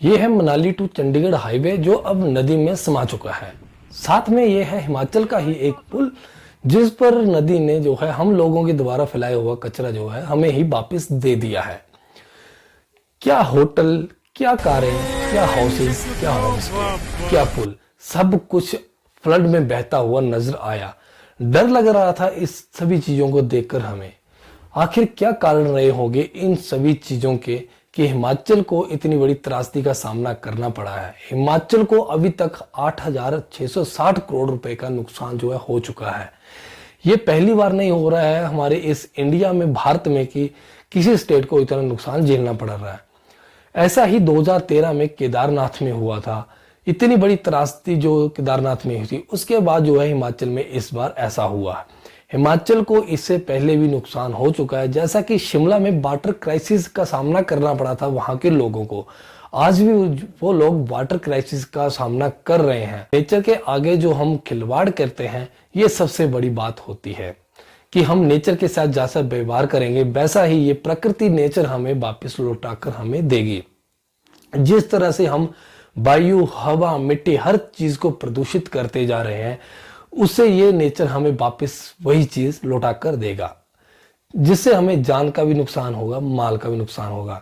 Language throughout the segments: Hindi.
ये है मनाली टू चंडीगढ़ हाईवे जो अब नदी में समा चुका है। साथ में ये है हिमाचल का ही एक पुल जिस पर नदी ने जो है हम लोगों के द्वारा फैलाया हुआ कचरा जो है हमें ही वापस दे दिया है। क्या होटल, क्या कारें, क्या हाउसेस, क्या होमस्टे, क्या पुल, सब कुछ फ्लड में बहता हुआ नजर आया। डर लग रहा था इस सभी चीजों को देखकर हमें। आखिर क्या कारण रहे होंगे इन सभी चीजों के कि हिमाचल को इतनी बड़ी त्रासदी का सामना करना पड़ा है। हिमाचल को अभी तक 8,660 करोड़ रुपए का नुकसान जो है हो चुका है। ये पहली बार नहीं हो रहा है हमारे इस इंडिया में, भारत में, कि किसी स्टेट को इतना नुकसान झेलना पड़ रहा है। ऐसा ही 2013 में केदारनाथ में हुआ था। इतनी बड़ी त्रासदी जो केदारनाथ में हुई थी, उसके बाद जो है हिमाचल में इस बार ऐसा हुआ। हिमाचल को इससे पहले भी नुकसान हो चुका है, जैसा कि शिमला में वाटर क्राइसिस का सामना करना पड़ा था वहां के लोगों को। आज भी वो लोग वाटर क्राइसिस का सामना कर रहे हैं। नेचर के आगे जो हम खिलवाड़ करते हैं, ये सबसे बड़ी बात होती है कि हम नेचर के साथ जैसा व्यवहार करेंगे वैसा ही ये प्रकृति, नेचर हमें वापस लौटाकर हमें देगी। जिस तरह से हम वायु, हवा, मिट्टी, हर चीज को प्रदूषित करते जा रहे हैं, उससे ये नेचर हमें वापस वही चीज लौटा कर देगा, जिससे हमें जान का भी नुकसान होगा, माल का भी नुकसान होगा।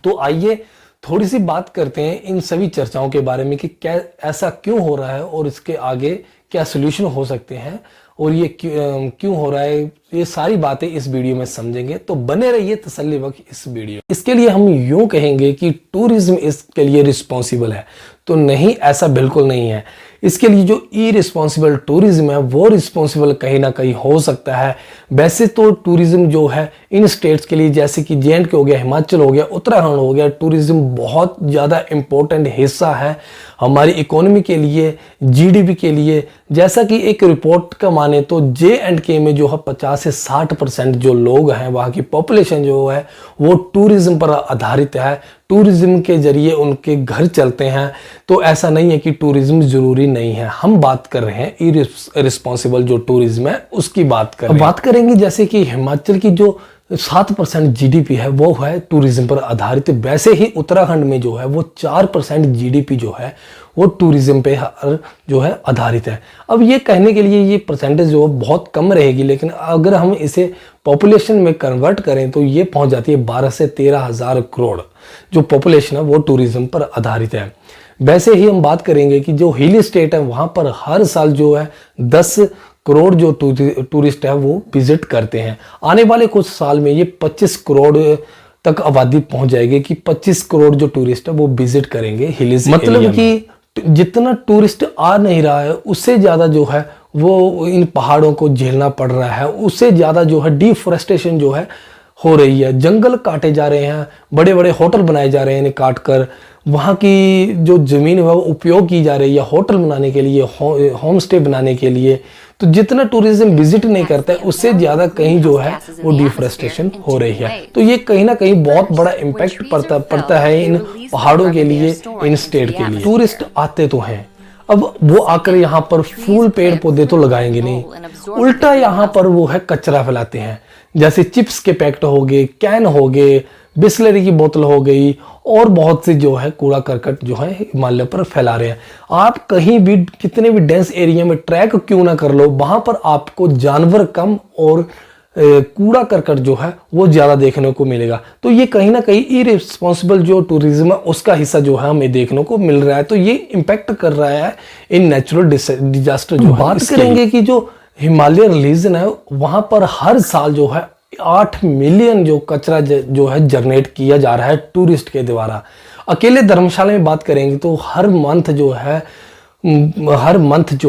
तो आइए थोड़ी सी बात करते हैं इन सभी चर्चाओं के बारे में कि क्या ऐसा क्यों हो रहा है और इसके आगे क्या सोल्यूशन हो सकते हैं और ये क्यों हो रहा है। ये सारी बातें इस वीडियो में समझेंगे, तो बने रहिए तसल्ली बख्श इस वीडियो। इसके लिए हम यूं कहेंगे कि टूरिज्म इसके लिए रिस्पॉन्सिबल है, तो नहीं, ऐसा बिल्कुल नहीं है। इसके लिए जो इरिस्पॉन्सिबल टूरिज्म है वो रिस्पॉन्सिबल कहीं ना कहीं हो सकता है। वैसे तो टूरिज्म जो है इन स्टेट्स के लिए, जैसे कि जे.एंड.के हो गया, हिमाचल हो गया, उत्तराखंड हो गया, टूरिज्म बहुत ज़्यादा इम्पोर्टेंट हिस्सा है हमारी इकोनॉमी के लिए, जीडीपी के लिए। जैसा कि एक रिपोर्ट का माने तो जे.एंड.के में जो है 50 से 60% जो लोग हैं, वहाँ की पॉपुलेशन जो है वो टूरिज्म पर आधारित है। टूरिज्म के जरिए उनके घर चलते हैं। तो ऐसा नहीं है कि टूरिज्म जरूरी नहीं है। हम बात कर रहे हैं इरिस्पॉन्सिबल जो टूरिज्म है उसकी बात कर रहे हैं। बात करेंगे जैसे कि हिमाचल की जो 7% जीडीपी है वो है टूरिज्म पर आधारित। वैसे ही उत्तराखंड में जो है वो 4% जीडीपी जो है वो टूरिज्म पे जो है आधारित है। अब ये कहने के लिए ये परसेंटेज जो बहुत कम रहेगी, लेकिन अगर हम इसे पॉपुलेशन में कन्वर्ट करें तो ये पहुंच जाती है 12 से 13 हजार करोड़ जो पॉपुलेशन है वो टूरिज्म पर आधारित है। वैसे ही हम बात करेंगे कि जो हिली स्टेट है वहां पर हर साल जो है 10 करोड़ जो टूरिस्ट है वो विजिट करते हैं। आने वाले कुछ साल में ये 25 करोड़ तक आबादी पहुंच जाएगी कि 25 करोड़ जो टूरिस्ट है वो विजिट करेंगे हिलीज। मतलब कि जितना टूरिस्ट आ नहीं रहा है उससे ज्यादा जो है वो इन पहाड़ों को झेलना पड़ रहा है। उससे ज्यादा जो है डिफोरेस्टेशन जो है हो रही है। जंगल काटे जा रहे हैं, बड़े बड़े होटल बनाए जा रहे हैं इन्हें काट कर। वहाँ की जो जमीन है वो उपयोग की जा रही है होटल बनाने के लिए, होम स्टे बनाने के लिए। तो जितना टूरिज्म विजिट नहीं करता है उससे ज्यादा कहीं जो है वो डिफोरेस्टेशन हो रही है। तो ये कहीं ना कहीं बहुत बड़ा इम्पैक्ट पड़ता है इन पहाड़ों के लिए, इन स्टेट के लिए। टूरिस्ट आते तो हैं, अब वो आकर यहाँ पर फूल पेड़ पौधे तो लगाएंगे नहीं, उल्टा यहाँ पर वो है कचरा फैलाते हैं। जैसे चिप्स के पैकेट हो गए, कैन हो गए, बिस्लरी की बोतल हो गई और बहुत से जो है कूड़ा करकट जो है हिमालय पर फैला रहे हैं। आप कहीं भी कितने भी डेंस एरिया में ट्रैक क्यों ना कर लो, वहां पर आपको जानवर कम और कूड़ा करकट जो है वो ज्यादा देखने को मिलेगा। तो ये कहीं ना कहीं इरिस्पॉन्सिबल जो टूरिज्म है उसका हिस्सा जो है हमें देखने को मिल रहा है। तो ये इम्पैक्ट कर रहा है इन नेचुरल डिजास्टर। जो बात करेंगे कि जो हिमालयन रीजन है वहां पर हर साल जो है 8 मिलियन जो कचरा जो है जनरेट किया जा रहा है टूरिस्ट के द्वारा। अकेले धर्मशाला में बात करेंगे तो हर मंथ जो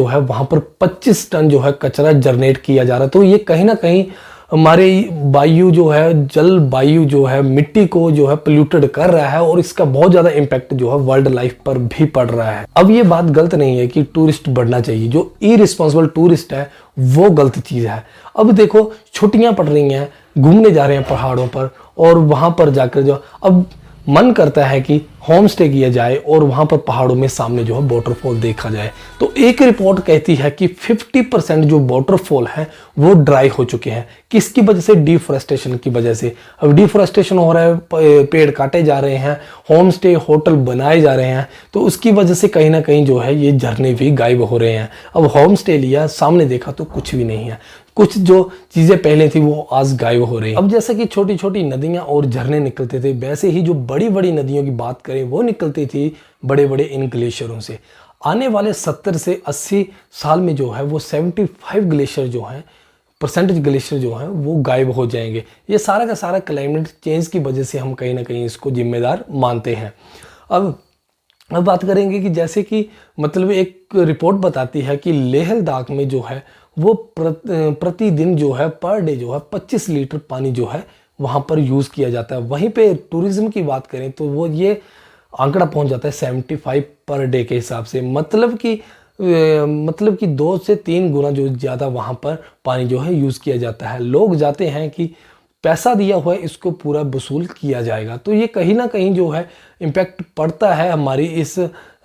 है वहां पर 25 टन जो है कचरा जनरेट किया जा रहा है। तो ये कहीं ना कहीं हमारे वायु जो है, जल वायु जो है, मिट्टी को जो है पोल्यूटेड कर रहा है और इसका बहुत ज्यादा इम्पैक्ट जो है वर्ल्ड लाइफ पर भी पड़ रहा है। अब ये बात गलत नहीं है कि टूरिस्ट बढ़ना चाहिए, जो इरिस्पॉन्सिबल टूरिस्ट है वो गलत चीज है। अब देखो छुट्टियां पड़ रही हैं, घूमने जा रहे हैं पहाड़ों पर और वहां पर जाकर जो अब मन करता है कि होम स्टे किया जाए और वहाँ पर पहाड़ों में सामने जो है वाटरफॉल देखा जाए। तो एक रिपोर्ट कहती है कि 50% जो वाटरफॉल है वो ड्राई हो चुके हैं। किसकी वजह से? डिफोरेस्टेशन की वजह से। अब डिफोरेस्टेशन हो रहा है, पेड़ काटे जा रहे हैं, होम स्टे होटल बनाए जा रहे हैं, तो उसकी वजह से कहीं ना कहीं जो है ये झरने भी गायब हो रहे हैं। अब होम स्टे लिया, सामने देखा तो कुछ भी नहीं है, कुछ जो चीज़ें पहले थी वो आज गायब हो रही है। अब जैसे कि छोटी छोटी नदियां और झरने निकलते थे, वैसे ही जो बड़ी बड़ी नदियों की बात करें वो निकलती थी बड़े बड़े इन ग्लेशियरों से। आने वाले 70 से 80 साल में जो है वो 75 ग्लेशियर जो हैं, परसेंटेज ग्लेशियर जो हैं वो गायब हो जाएंगे। ये सारा का सारा क्लाइमेट चेंज की वजह से हम कहीं ना कहीं इसको जिम्मेदार मानते हैं। अब बात करेंगे कि जैसे कि मतलब एक रिपोर्ट बताती है कि लेह लद्दाख में जो है वो प्रतिदिन जो है पर डे जो है 25 लीटर पानी जो है वहाँ पर यूज़ किया जाता है। वहीं पे टूरिज्म की बात करें तो वो ये आंकड़ा पहुँच जाता है 75 पर डे के हिसाब से। मतलब कि 2 से 3 गुना जो ज़्यादा वहाँ पर पानी जो है यूज़ किया जाता है। लोग जाते हैं कि पैसा दिया हुआ है, इसको पूरा वसूल किया जाएगा। तो ये कहीं ना कहीं जो है इम्पैक्ट पड़ता है हमारी इस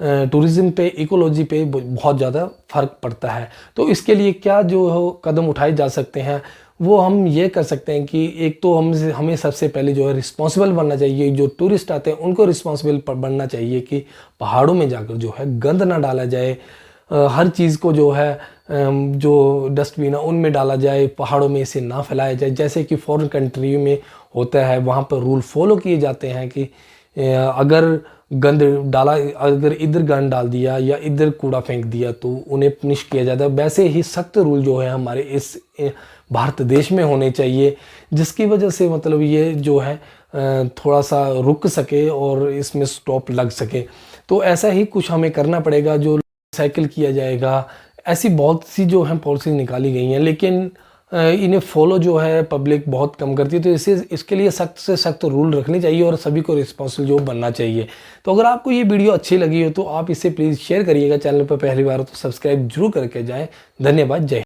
टूरिज़्म पे, इकोलॉजी पे बहुत ज़्यादा फर्क पड़ता है। तो इसके लिए क्या जो कदम उठाए जा सकते हैं वो हम ये कर सकते हैं कि एक तो हमें सबसे पहले जो है रिस्पॉन्सिबल बनना चाहिए। जो टूरिस्ट आते हैं उनको रिस्पॉन्सिबल बनना चाहिए कि पहाड़ों में जाकर जो है गंद ना डाला जाए, हर चीज़ को जो है जो डस्टबिन है उनमें डाला जाए, पहाड़ों में इसे ना फैलाया जाए। जैसे कि फॉरेन कंट्री में होता है, वहाँ पर रूल फॉलो किए जाते हैं कि अगर गंद डाला, अगर इधर गंद डाल दिया या इधर कूड़ा फेंक दिया तो उन्हें पनिश किया जाता है। वैसे ही सख्त रूल जो है हमारे इस भारत देश में होने चाहिए, जिसकी वजह से मतलब ये जो है थोड़ा सा रुक सके और इसमें स्टॉप लग सके। तो ऐसा ही कुछ हमें करना पड़ेगा, जो साइकिल किया जाएगा। ऐसी बहुत सी जो है पॉलिसी निकाली गई हैं, लेकिन इन्हें फॉलो जो है पब्लिक बहुत कम करती है। तो इसके लिए सख्त से सख्त रूल रखने चाहिए और सभी को रिस्पॉन्सिबल जो बनना चाहिए। तो अगर आपको ये वीडियो अच्छी लगी हो तो आप इसे प्लीज़ शेयर करिएगा। चैनल पर पहली बार हो तो सब्सक्राइब जरूर करके जाएं। धन्यवाद। जय